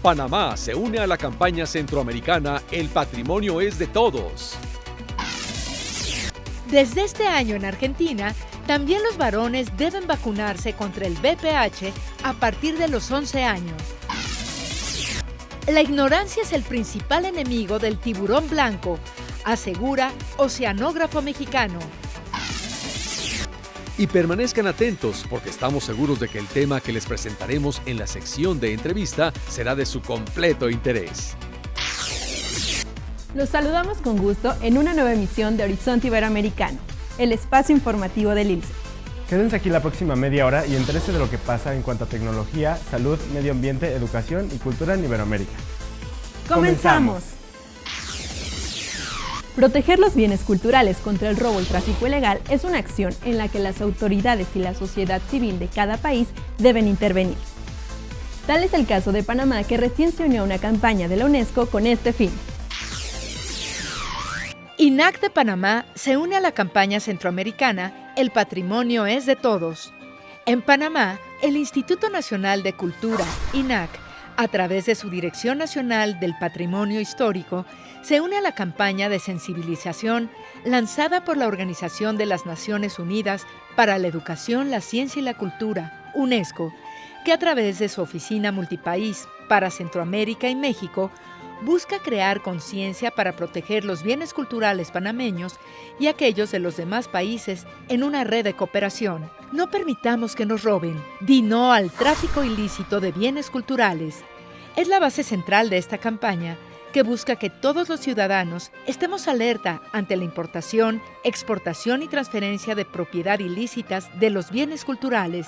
Panamá se une a la campaña centroamericana El Patrimonio es de Todos. Desde este año en Argentina, también los varones deben vacunarse contra el VPH a partir de los 11 años. La ignorancia es el principal enemigo del tiburón blanco, asegura oceanógrafo mexicano. Y permanezcan atentos porque estamos seguros de que el tema que les presentaremos en la sección de entrevista será de su completo interés. Los saludamos con gusto en una nueva emisión de Horizonte Iberoamericano, el espacio informativo del ILSE. Quédense aquí la próxima media hora y entérese de lo que pasa en cuanto a tecnología, salud, medio ambiente, educación y cultura en Iberoamérica. ¡Comenzamos! Proteger los bienes culturales contra el robo y tráfico ilegal es una acción en la que las autoridades y la sociedad civil de cada país deben intervenir. Tal es el caso de Panamá, que recién se unió a una campaña de la UNESCO con este fin. INAC de Panamá se une a la campaña centroamericana El Patrimonio es de Todos. En Panamá, el Instituto Nacional de Cultura, INAC, a través de su Dirección Nacional del Patrimonio Histórico, se une a la campaña de sensibilización lanzada por la Organización de las Naciones Unidas para la Educación, la Ciencia y la Cultura, UNESCO, que a través de su oficina multipaís para Centroamérica y México, busca crear conciencia para proteger los bienes culturales panameños y aquellos de los demás países en una red de cooperación. No permitamos que nos roben. Di no al tráfico ilícito de bienes culturales. Es la base central de esta campaña, que busca que todos los ciudadanos estemos alerta ante la importación, exportación y transferencia de propiedad ilícitas de los bienes culturales,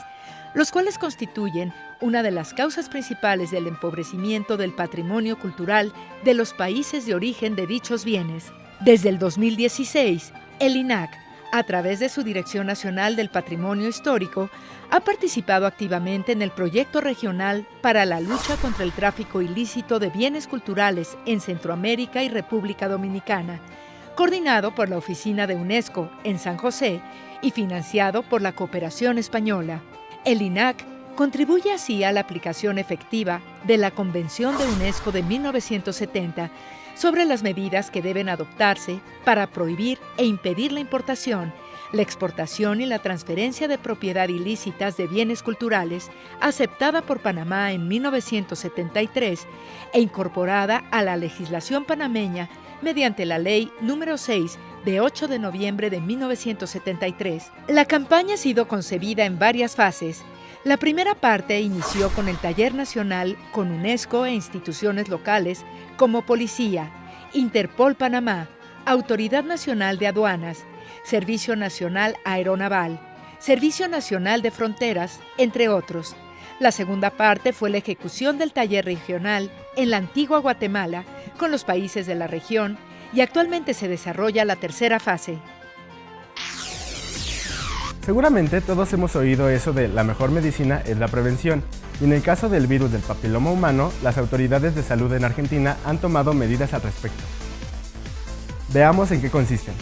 los cuales constituyen una de las causas principales del empobrecimiento del patrimonio cultural de los países de origen de dichos bienes. Desde el 2016, el INAC, a través de su Dirección Nacional del Patrimonio Histórico, ha participado activamente en el proyecto regional para la lucha contra el tráfico ilícito de bienes culturales en Centroamérica y República Dominicana, coordinado por la Oficina de UNESCO en San José y financiado por la Cooperación Española. El INAC contribuye así a la aplicación efectiva de la Convención de UNESCO de 1970 sobre las medidas que deben adoptarse para prohibir e impedir la importación, la exportación y la transferencia de propiedad ilícitas de bienes culturales, aceptada por Panamá en 1973 e incorporada a la legislación panameña mediante la Ley número 6 de 8 de noviembre de 1973. La campaña ha sido concebida en varias fases. La primera parte inició con el Taller Nacional con UNESCO e instituciones locales como Policía, Interpol Panamá, Autoridad Nacional de Aduanas, Servicio Nacional Aeronaval, Servicio Nacional de Fronteras, entre otros. La segunda parte fue la ejecución del taller regional en la antigua Guatemala con los países de la región y actualmente se desarrolla la tercera fase. Seguramente todos hemos oído eso de la mejor medicina es la prevención, y en el caso del virus del papiloma humano, las autoridades de salud en Argentina han tomado medidas al respecto. Veamos en qué consisten.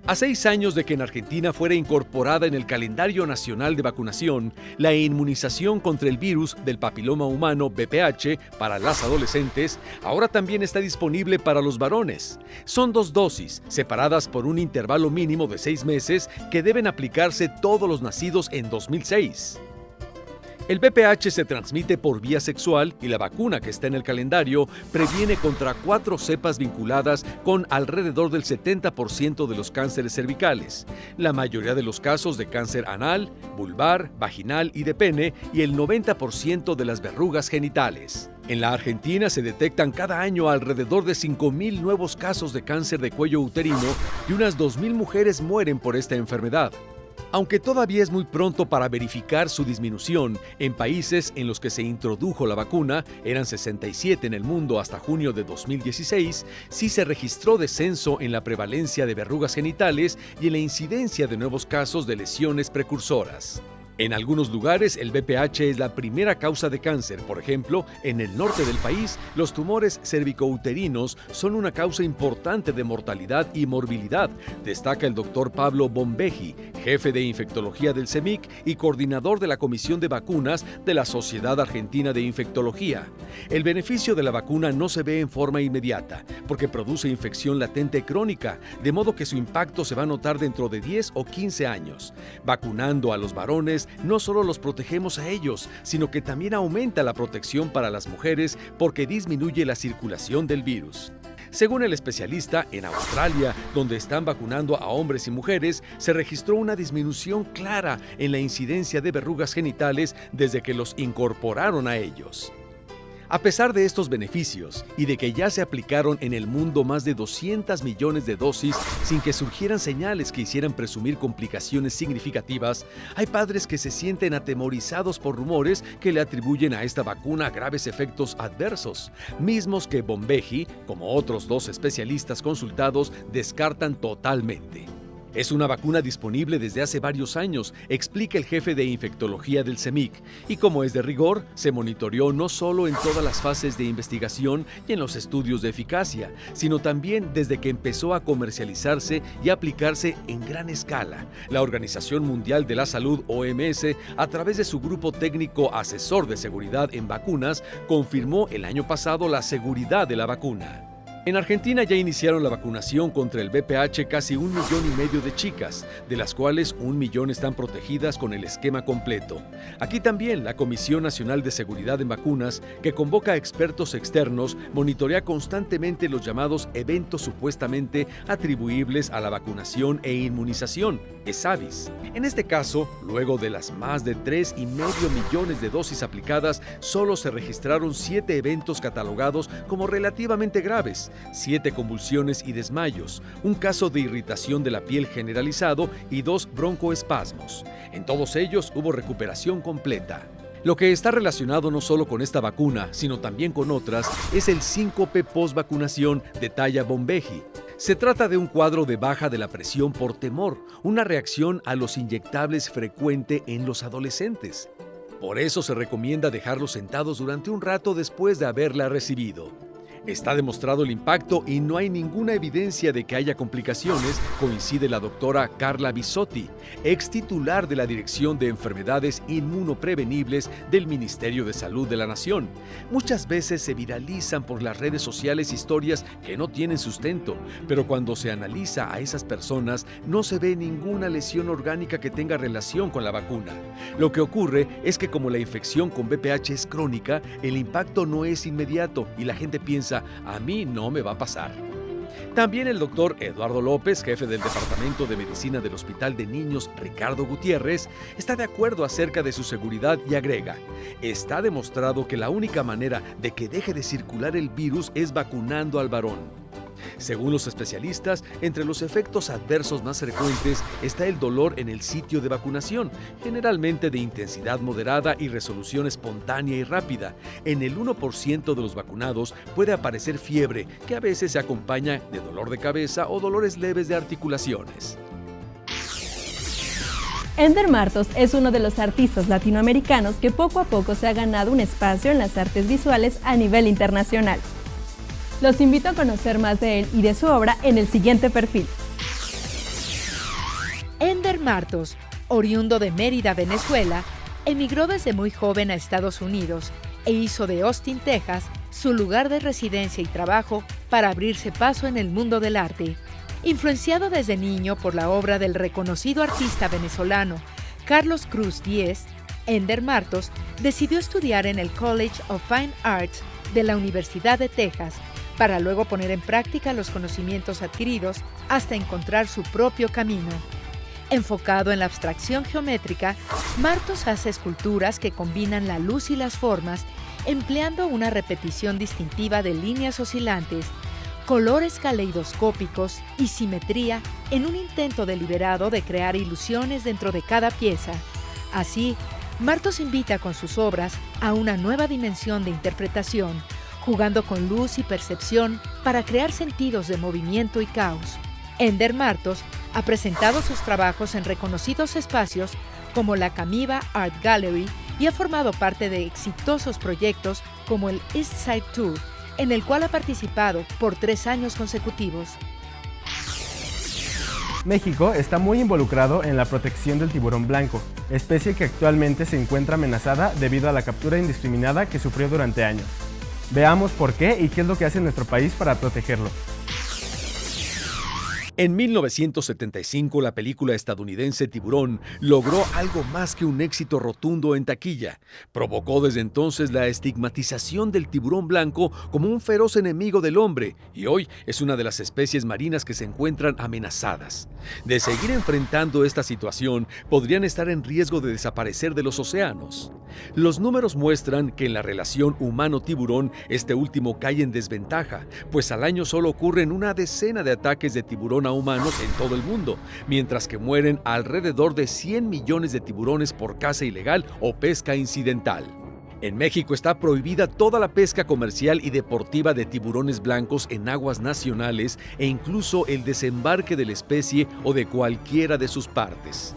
A 6 años de que en Argentina fuera incorporada en el calendario nacional de vacunación, la inmunización contra el virus del papiloma humano VPH para las adolescentes ahora también está disponible para los varones. Son 2 dosis, separadas por un intervalo mínimo de 6 meses que deben aplicarse todos los nacidos en 2006. El VPH se transmite por vía sexual y la vacuna que está en el calendario previene contra 4 cepas vinculadas con alrededor del 70% de los cánceres cervicales, la mayoría de los casos de cáncer anal, vulvar, vaginal y de pene y el 90% de las verrugas genitales. En la Argentina se detectan cada año alrededor de 5.000 nuevos casos de cáncer de cuello uterino y unas 2.000 mujeres mueren por esta enfermedad. Aunque todavía es muy pronto para verificar su disminución, en países en los que se introdujo la vacuna, eran 67 en el mundo hasta junio de 2016, sí se registró descenso en la prevalencia de verrugas genitales y en la incidencia de nuevos casos de lesiones precursoras. En algunos lugares, el BPH es la primera causa de cáncer. Por ejemplo, en el norte del país, los tumores cervicouterinos son una causa importante de mortalidad y morbilidad, destaca el doctor Pablo Bombeji, jefe de infectología del CEMIC y coordinador de la Comisión de Vacunas de la Sociedad Argentina de Infectología. El beneficio de la vacuna no se ve en forma inmediata, porque produce infección latente crónica, de modo que su impacto se va a notar dentro de 10 o 15 años. Vacunando a los varones, no solo los protegemos a ellos, sino que también aumenta la protección para las mujeres porque disminuye la circulación del virus. Según el especialista, en Australia, donde están vacunando a hombres y mujeres, se registró una disminución clara en la incidencia de verrugas genitales desde que los incorporaron a ellos. A pesar de estos beneficios y de que ya se aplicaron en el mundo más de 200 millones de dosis sin que surgieran señales que hicieran presumir complicaciones significativas, hay padres que se sienten atemorizados por rumores que le atribuyen a esta vacuna graves efectos adversos, mismos que Bombeji, como otros 2 especialistas consultados, descartan totalmente. Es una vacuna disponible desde hace varios años, explica el jefe de infectología del CEMIC, y como es de rigor, se monitoreó no solo en todas las fases de investigación y en los estudios de eficacia, sino también desde que empezó a comercializarse y aplicarse en gran escala. La Organización Mundial de la Salud, OMS, a través de su grupo técnico asesor de seguridad en vacunas, confirmó el año pasado la seguridad de la vacuna. En Argentina ya iniciaron la vacunación contra el VPH casi 1,5 millones de chicas, de las cuales 1 millón están protegidas con el esquema completo. Aquí también la Comisión Nacional de Seguridad en Vacunas, que convoca a expertos externos, monitorea constantemente los llamados eventos supuestamente atribuibles a la vacunación e inmunización, ESAVIS. En este caso, luego de las más de 3,5 millones de dosis aplicadas, solo se registraron 7 eventos catalogados como relativamente graves, 7 convulsiones y desmayos, un caso de irritación de la piel generalizado y 2 broncoespasmos. En todos ellos hubo recuperación completa. Lo que está relacionado no solo con esta vacuna, sino también con otras, es el síncope post-vacunación, detalla Bombeji. Se trata de un cuadro de baja de la presión por temor, una reacción a los inyectables frecuente en los adolescentes. Por eso se recomienda dejarlos sentados durante un rato después de haberla recibido. Está demostrado el impacto y no hay ninguna evidencia de que haya complicaciones, coincide la doctora Carla Bisotti, ex titular de la Dirección de Enfermedades Inmunoprevenibles del Ministerio de Salud de la Nación. Muchas veces se viralizan por las redes sociales historias que no tienen sustento, pero cuando se analiza a esas personas no se ve ninguna lesión orgánica que tenga relación con la vacuna. Lo que ocurre es que como la infección con VPH es crónica, el impacto no es inmediato y la gente piensa, a mí no me va a pasar. También el doctor Eduardo López, jefe del Departamento de Medicina del Hospital de Niños Ricardo Gutiérrez, está de acuerdo acerca de su seguridad y agrega: está demostrado que la única manera de que deje de circular el virus es vacunando al varón. Según los especialistas, entre los efectos adversos más frecuentes está el dolor en el sitio de vacunación, generalmente de intensidad moderada y resolución espontánea y rápida. En el 1% de los vacunados puede aparecer fiebre, que a veces se acompaña de dolor de cabeza o dolores leves de articulaciones. Ender Martos es uno de los artistas latinoamericanos que poco a poco se ha ganado un espacio en las artes visuales a nivel internacional. Los invito a conocer más de él y de su obra en el siguiente perfil. Ender Martos, oriundo de Mérida, Venezuela, emigró desde muy joven a Estados Unidos e hizo de Austin, Texas, su lugar de residencia y trabajo para abrirse paso en el mundo del arte. Influenciado desde niño por la obra del reconocido artista venezolano Carlos Cruz Diez, Ender Martos decidió estudiar en el College of Fine Arts de la Universidad de Texas, para luego poner en práctica los conocimientos adquiridos hasta encontrar su propio camino. Enfocado en la abstracción geométrica, Martos hace esculturas que combinan la luz y las formas, empleando una repetición distintiva de líneas oscilantes, colores caleidoscópicos y simetría en un intento deliberado de crear ilusiones dentro de cada pieza. Así, Martos invita con sus obras a una nueva dimensión de interpretación, jugando con luz y percepción para crear sentidos de movimiento y caos. Ender Martos ha presentado sus trabajos en reconocidos espacios como la Camiva Art Gallery, y ha formado parte de exitosos proyectos como el East Side Tour, en el cual ha participado por 3 años consecutivos. México está muy involucrado en la protección del tiburón blanco, especie que actualmente se encuentra amenazada debido a la captura indiscriminada que sufrió durante años. Veamos por qué y qué es lo que hace nuestro país para protegerlo. En 1975, la película estadounidense Tiburón logró algo más que un éxito rotundo en taquilla. Provocó desde entonces la estigmatización del tiburón blanco como un feroz enemigo del hombre, y hoy es una de las especies marinas que se encuentran amenazadas. De seguir enfrentando esta situación, podrían estar en riesgo de desaparecer de los océanos. Los números muestran que en la relación humano-tiburón, este último cae en desventaja, pues al año solo ocurren una decena de ataques de tiburón a humanos en todo el mundo, mientras que mueren alrededor de 100 millones de tiburones por caza ilegal o pesca incidental. En México está prohibida toda la pesca comercial y deportiva de tiburones blancos en aguas nacionales e incluso el desembarque de la especie o de cualquiera de sus partes.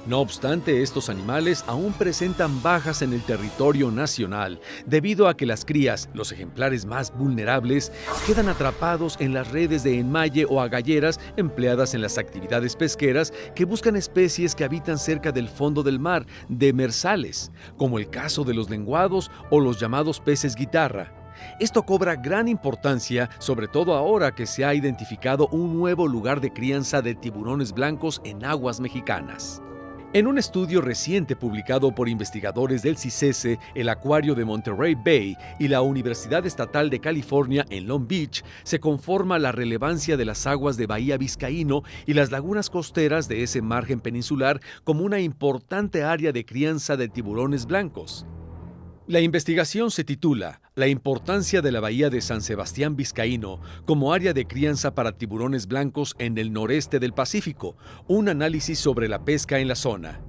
No obstante, estos animales aún presentan bajas en el territorio nacional debido a que las crías, los ejemplares más vulnerables, quedan atrapados en las redes de enmalle o agalleras empleadas en las actividades pesqueras que buscan especies que habitan cerca del fondo del mar, demersales, como el caso de los lenguados o los llamados peces guitarra. Esto cobra gran importancia, sobre todo ahora que se ha identificado un nuevo lugar de crianza de tiburones blancos en aguas mexicanas. En un estudio reciente publicado por investigadores del CICESE, el Acuario de Monterey Bay y la Universidad Estatal de California en Long Beach, se conforma la relevancia de las aguas de Bahía Vizcaíno y las lagunas costeras de ese margen peninsular como una importante área de crianza de tiburones blancos. La investigación se titula La importancia de la bahía de San Sebastián Vizcaíno como área de crianza para tiburones blancos en el noreste del Pacífico, un análisis sobre la pesca en la zona.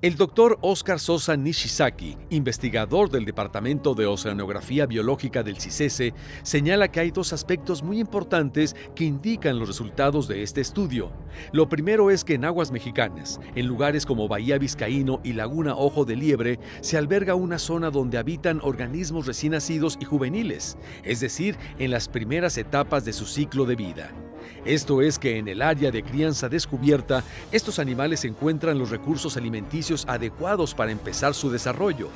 El doctor Oscar Sosa Nishizaki, investigador del Departamento de Oceanografía Biológica del CICESE, señala que hay 2 aspectos muy importantes que indican los resultados de este estudio. Lo primero es que en aguas mexicanas, en lugares como Bahía Vizcaíno y Laguna Ojo de Liebre, se alberga una zona donde habitan organismos recién nacidos y juveniles, es decir, en las primeras etapas de su ciclo de vida. Esto es que en el área de crianza descubierta, estos animales encuentran los recursos alimenticios adecuados para empezar su desarrollo.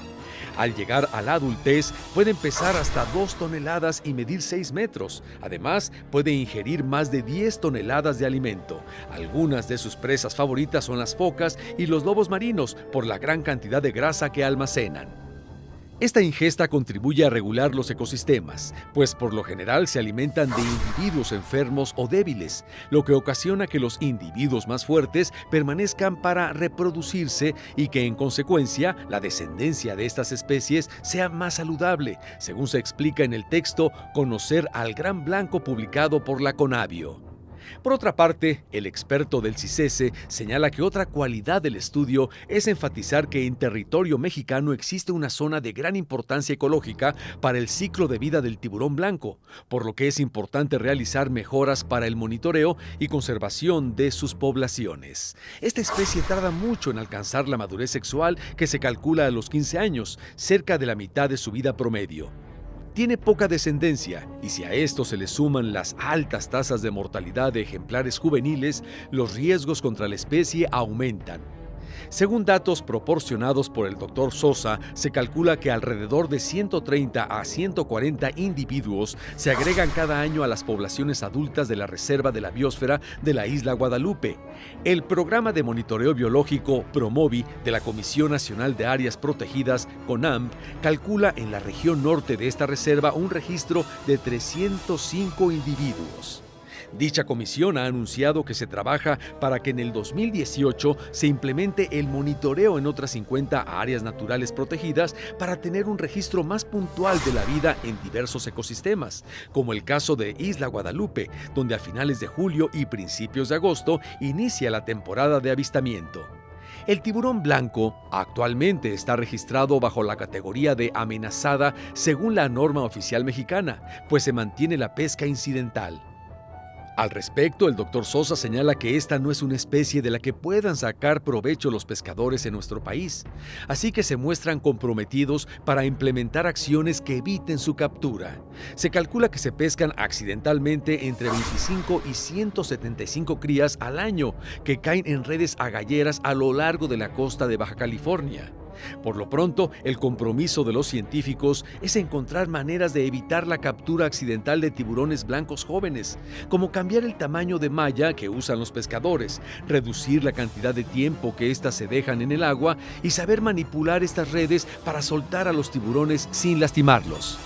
Al llegar a la adultez, pueden pesar hasta 2 toneladas y medir 6 metros. Además, puede ingerir más de 10 toneladas de alimento. Algunas de sus presas favoritas son las focas y los lobos marinos por la gran cantidad de grasa que almacenan. Esta ingesta contribuye a regular los ecosistemas, pues por lo general se alimentan de individuos enfermos o débiles, lo que ocasiona que los individuos más fuertes permanezcan para reproducirse y que en consecuencia la descendencia de estas especies sea más saludable, según se explica en el texto Conocer al Gran Blanco publicado por la Conavio. Por otra parte, el experto del CICESE señala que otra cualidad del estudio es enfatizar que en territorio mexicano existe una zona de gran importancia ecológica para el ciclo de vida del tiburón blanco, por lo que es importante realizar mejoras para el monitoreo y conservación de sus poblaciones. Esta especie tarda mucho en alcanzar la madurez sexual, que se calcula a los 15 años, cerca de la mitad de su vida promedio. Tiene poca descendencia, y si a esto se le suman las altas tasas de mortalidad de ejemplares juveniles, los riesgos contra la especie aumentan. Según datos proporcionados por el Dr. Sosa, se calcula que alrededor de 130 a 140 individuos se agregan cada año a las poblaciones adultas de la Reserva de la Biosfera de la Isla Guadalupe. El programa de monitoreo biológico PROMOVI de la Comisión Nacional de Áreas Protegidas, CONAMP, calcula en la región norte de esta reserva un registro de 305 individuos. Dicha comisión ha anunciado que se trabaja para que en el 2018 se implemente el monitoreo en otras 50 áreas naturales protegidas para tener un registro más puntual de la vida en diversos ecosistemas, como el caso de Isla Guadalupe, donde a finales de julio y principios de agosto inicia la temporada de avistamiento. El tiburón blanco actualmente está registrado bajo la categoría de amenazada según la norma oficial mexicana, pues se mantiene la pesca incidental. Al respecto, el doctor Sosa señala que esta no es una especie de la que puedan sacar provecho los pescadores en nuestro país, así que se muestran comprometidos para implementar acciones que eviten su captura. Se calcula que se pescan accidentalmente entre 25 y 175 crías al año, que caen en redes agalleras a lo largo de la costa de Baja California. Por lo pronto, el compromiso de los científicos es encontrar maneras de evitar la captura accidental de tiburones blancos jóvenes, como cambiar el tamaño de malla que usan los pescadores, reducir la cantidad de tiempo que éstas se dejan en el agua y saber manipular estas redes para soltar a los tiburones sin lastimarlos.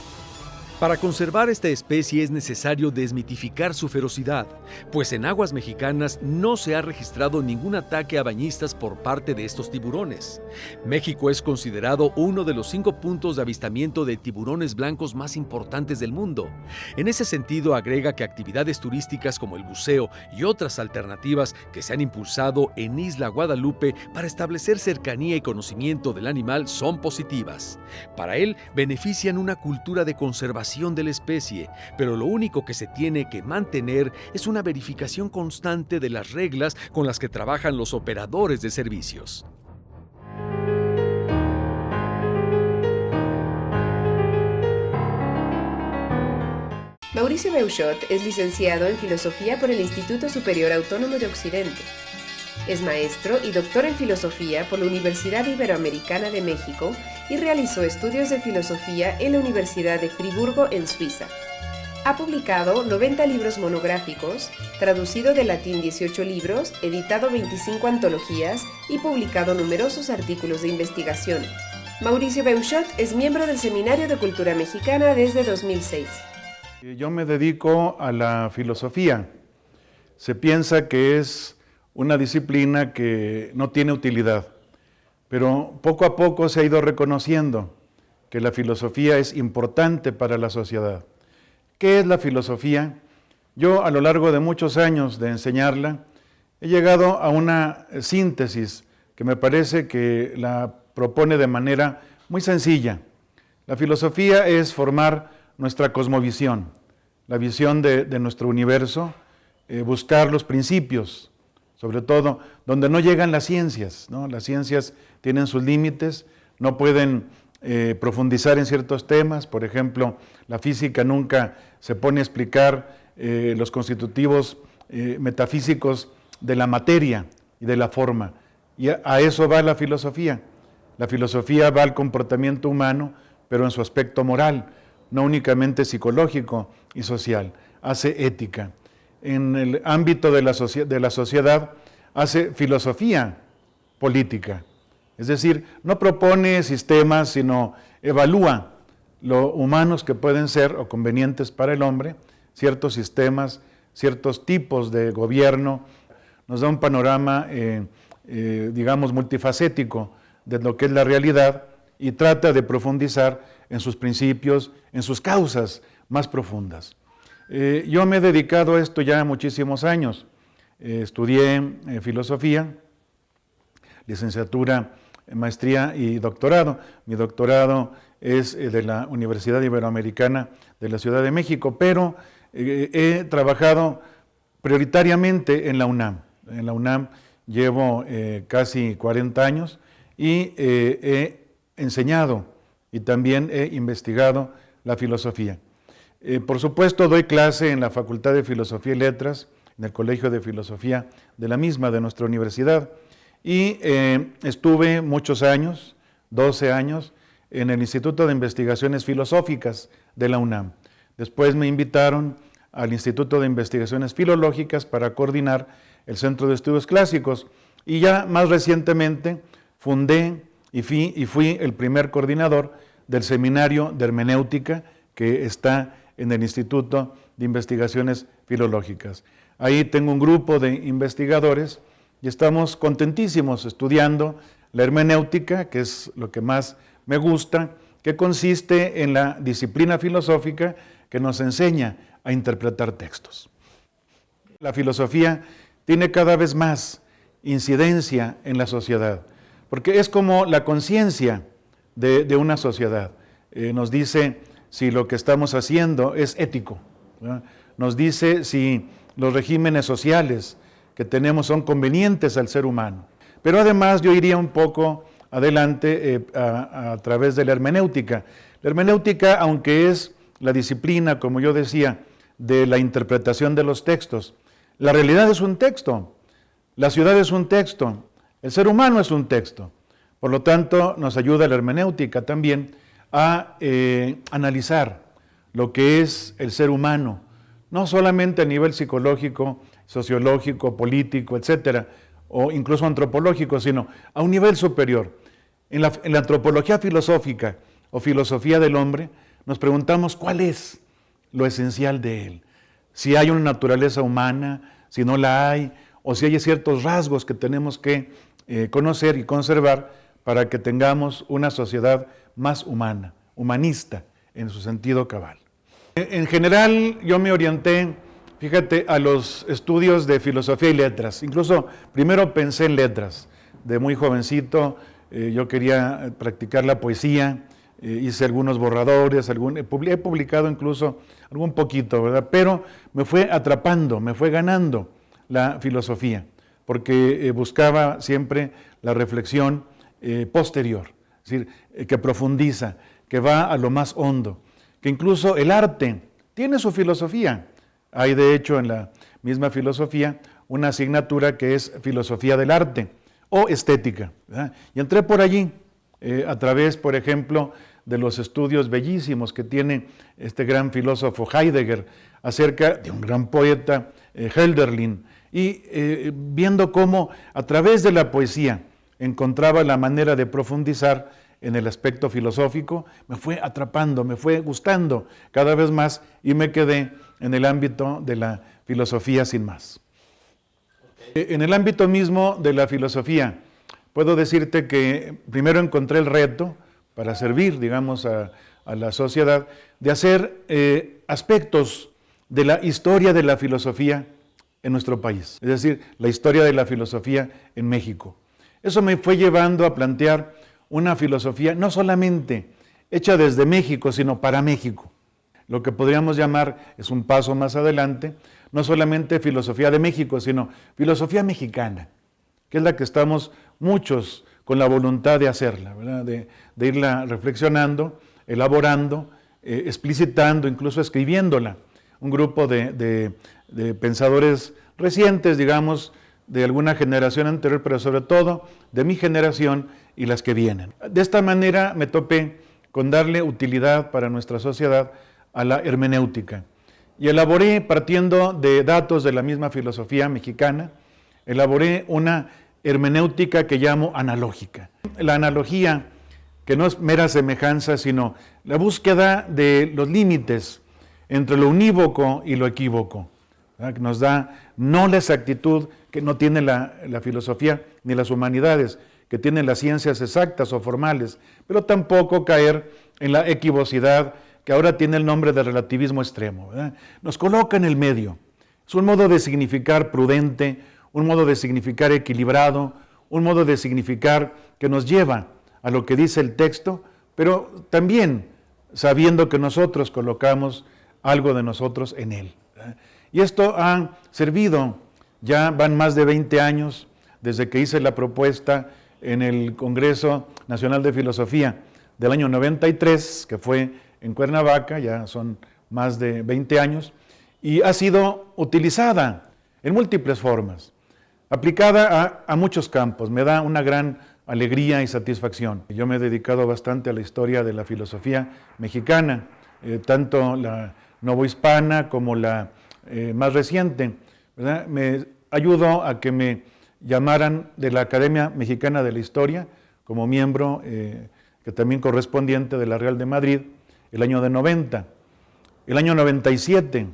Para conservar esta especie es necesario desmitificar su ferocidad, pues en aguas mexicanas no se ha registrado ningún ataque a bañistas por parte de estos tiburones. México es considerado uno de los 5 puntos de avistamiento de tiburones blancos más importantes del mundo. En ese sentido, agrega que actividades turísticas como el buceo y otras alternativas que se han impulsado en Isla Guadalupe para establecer cercanía y conocimiento del animal son positivas. Para él, benefician una cultura de conservación de la especie, pero lo único que se tiene que mantener es una verificación constante de las reglas con las que trabajan los operadores de servicios. Mauricio Beuchot es licenciado en Filosofía por el Instituto Superior Autónomo de Occidente. Es maestro y doctor en Filosofía por la Universidad Iberoamericana de México y realizó estudios de filosofía en la Universidad de Friburgo, en Suiza. Ha publicado 90 libros monográficos, traducido del latín 18 libros, editado 25 antologías y publicado numerosos artículos de investigación. Mauricio Beuchot es miembro del Seminario de Cultura Mexicana desde 2006. Yo me dedico a la filosofía. Se piensa que es una disciplina que no tiene utilidad, pero poco a poco se ha ido reconociendo que la filosofía es importante para la sociedad. ¿Qué es la filosofía? Yo, a lo largo de muchos años de enseñarla, he llegado a una síntesis que me parece que la propone de manera muy sencilla. La filosofía es formar nuestra cosmovisión, la visión de nuestro universo, buscar los principios, sobre todo donde no llegan las ciencias, ¿no? Las ciencias tienen sus límites, no pueden profundizar en ciertos temas. Por ejemplo, la física nunca se pone a explicar los constitutivos metafísicos de la materia y de la forma, y a eso va la filosofía. La filosofía va al comportamiento humano, pero en su aspecto moral, no únicamente psicológico y social, hace ética. En el ámbito de la sociedad, hace filosofía política. Es decir, no propone sistemas, sino evalúa lo humanos que pueden ser o convenientes para el hombre, ciertos sistemas, ciertos tipos de gobierno. Nos da un panorama, digamos, multifacético de lo que es la realidad y trata de profundizar en sus principios, en sus causas más profundas. Yo me he dedicado a esto ya muchísimos años. Estudié filosofía, licenciatura, maestría y doctorado. Mi doctorado es de la Universidad Iberoamericana de la Ciudad de México, pero he trabajado prioritariamente en la UNAM. En la UNAM llevo casi 40 años y he enseñado y también he investigado la filosofía. Por supuesto, doy clase en la Facultad de Filosofía y Letras, en el Colegio de Filosofía de la misma, de nuestra universidad, y estuve muchos años, 12 años, en el Instituto de Investigaciones Filosóficas de la UNAM. Después me invitaron al Instituto de Investigaciones Filológicas para coordinar el Centro de Estudios Clásicos, y ya más recientemente fundé y fui el primer coordinador del Seminario de Hermenéutica que está en el Instituto de Investigaciones Filológicas. Ahí tengo un grupo de investigadores y estamos contentísimos estudiando la hermenéutica, que es lo que más me gusta, que consiste en la disciplina filosófica que nos enseña a interpretar textos. La filosofía tiene cada vez más incidencia en la sociedad, porque es como la conciencia de una sociedad. Nos dice si lo que estamos haciendo es ético, ¿verdad? Nos dice si los regímenes sociales que tenemos son convenientes al ser humano. Pero además yo iría un poco adelante a través de la hermenéutica. La hermenéutica, aunque es la disciplina, como yo decía, de la interpretación de los textos, la realidad es un texto, la ciudad es un texto, el ser humano es un texto. Por lo tanto, nos ayuda la hermenéutica también a analizar lo que es el ser humano, no solamente a nivel psicológico, sociológico, político, etcétera, o incluso antropológico, sino a un nivel superior. En la antropología filosófica o filosofía del hombre, nos preguntamos cuál es lo esencial de él. Si hay una naturaleza humana, si no la hay, o si hay ciertos rasgos que tenemos que conocer y conservar para que tengamos una sociedad más humana, humanista en su sentido cabal. En general, yo me orienté, fíjate, a los estudios de filosofía y letras. Incluso primero pensé en letras. De muy jovencito yo quería practicar la poesía, hice algunos borradores, he publicado incluso algún poquito, ¿verdad? Pero me fue atrapando, me fue ganando la filosofía, porque buscaba siempre la reflexión posterior, es decir, que profundiza, que va a lo más hondo, que incluso el arte tiene su filosofía. Hay de hecho en la misma filosofía una asignatura que es filosofía del arte o estética, ¿verdad? Y entré por allí a través, por ejemplo, de los estudios bellísimos que tiene este gran filósofo Heidegger acerca de un gran poeta Hölderlin, y viendo cómo a través de la poesía encontraba la manera de profundizar en el aspecto filosófico, me fue atrapando, me fue gustando cada vez más y me quedé en el ámbito de la filosofía sin más. En el ámbito mismo de la filosofía, puedo decirte que primero encontré el reto para servir, digamos, a la sociedad, de hacer aspectos de la historia de la filosofía en nuestro país, es decir, la historia de la filosofía en México. Eso me fue llevando a plantear una filosofía no solamente hecha desde México, sino para México. Lo que podríamos llamar, es un paso más adelante, no solamente filosofía de México, sino filosofía mexicana, que es la que estamos muchos con la voluntad de hacerla, ¿verdad? De irla reflexionando, elaborando, explicitando, incluso escribiéndola. Un grupo de pensadores recientes, digamos, de alguna generación anterior, pero sobre todo de mi generación y las que vienen. De esta manera me topé con darle utilidad para nuestra sociedad a la hermenéutica. Y elaboré, partiendo de datos de la misma filosofía mexicana, elaboré una hermenéutica que llamo analógica. La analogía, que no es mera semejanza, sino la búsqueda de los límites entre lo unívoco y lo equívoco, ¿verdad? Que nos da no la exactitud que no tiene la filosofía ni las humanidades, que tienen las ciencias exactas o formales, pero tampoco caer en la equivocidad que ahora tiene el nombre de relativismo extremo, ¿verdad? Nos coloca en el medio. Es un modo de significar prudente, un modo de significar equilibrado, un modo de significar que nos lleva a lo que dice el texto, pero también sabiendo que nosotros colocamos algo de nosotros en él, ¿verdad? Y esto ha servido, ya van más de 20 años desde que hice la propuesta en el Congreso Nacional de Filosofía del año 93, que fue en Cuernavaca, ya son más de 20 años, y ha sido utilizada en múltiples formas, aplicada a muchos campos. Me da una gran alegría y satisfacción. Yo me he dedicado bastante a la historia de la filosofía mexicana, tanto la novohispana como la más reciente, ¿verdad? Me ayudó a que me llamaran de la Academia Mexicana de la Historia como miembro, que también correspondiente de la Real de Madrid, el año de 90. El año 97,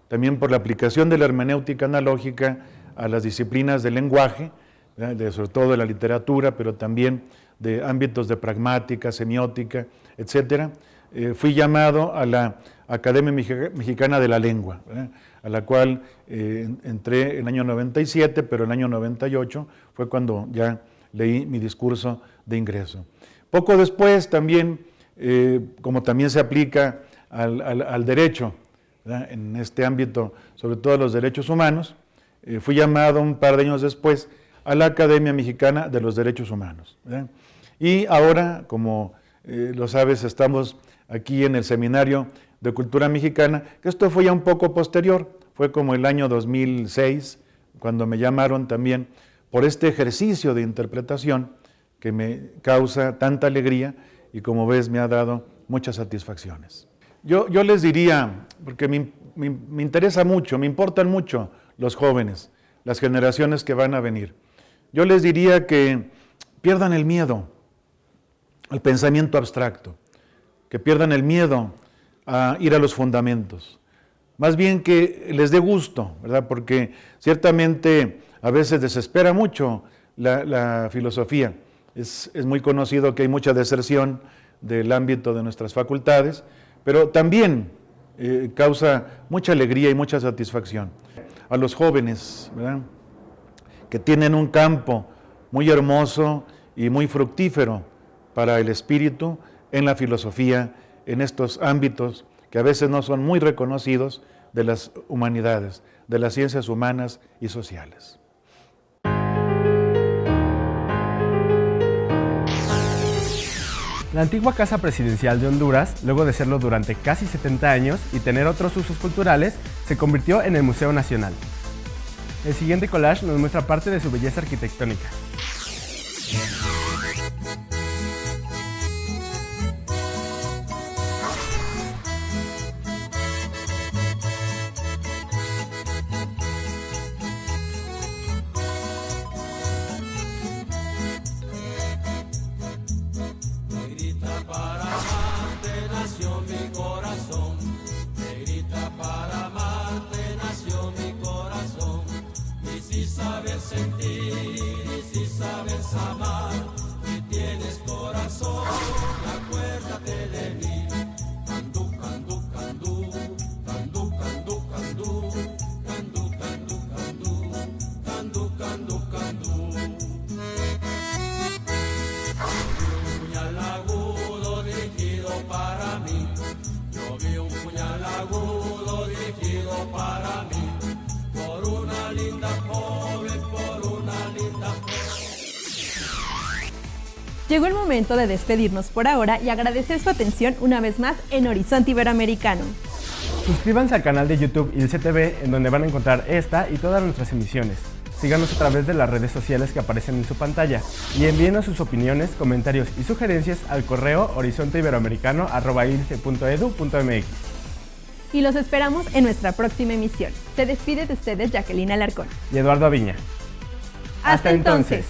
también por la aplicación de la hermenéutica analógica a las disciplinas del lenguaje, sobre todo de la literatura, pero también de ámbitos de pragmática, semiótica, etcétera, fui llamado a la Academia Mexicana de la Lengua, ¿verdad? A la cual entré en el año 97, pero en el año 98 fue cuando ya leí mi discurso de ingreso. Poco después también, como también se aplica al derecho, ¿verdad?, en este ámbito, sobre todo los derechos humanos. Fui llamado un par de años después a la Academia Mexicana de los Derechos Humanos, ¿verdad? Y ahora, como lo sabes, estamos aquí en el Seminario de Cultura Mexicana, que esto fue ya un poco posterior, fue como el año 2006, cuando me llamaron también por este ejercicio de interpretación que me causa tanta alegría y, como ves, me ha dado muchas satisfacciones. Yo les diría, porque me interesa mucho, me importan mucho los jóvenes, las generaciones que van a venir. Yo les diría que pierdan el miedo al pensamiento abstracto, que pierdan el miedo a ir a los fundamentos. Más bien que les dé gusto, ¿verdad? Porque ciertamente a veces desespera mucho la filosofía. Es muy conocido que hay mucha deserción del ámbito de nuestras facultades, pero también causa mucha alegría y mucha satisfacción. A los jóvenes, ¿verdad?, que tienen un campo muy hermoso y muy fructífero para el espíritu en la filosofía, en estos ámbitos que a veces no son muy reconocidos de las humanidades, de las ciencias humanas y sociales. La antigua Casa Presidencial de Honduras, luego de serlo durante casi 70 años y tener otros usos culturales, se convirtió en el Museo Nacional. El siguiente collage nos muestra parte de su belleza arquitectónica. Llegó el momento de despedirnos por ahora y agradecer su atención una vez más en Horizonte Iberoamericano. Suscríbanse al canal de YouTube ILCE TV, en donde van a encontrar esta y todas nuestras emisiones. Síganos a través de las redes sociales que aparecen en su pantalla y envíenos sus opiniones, comentarios y sugerencias al correo horizonteiberoamericano@ilce.edu.mx. Y los esperamos en nuestra próxima emisión. Se despide de ustedes Jacqueline Alarcón y Eduardo Aviña. Hasta entonces.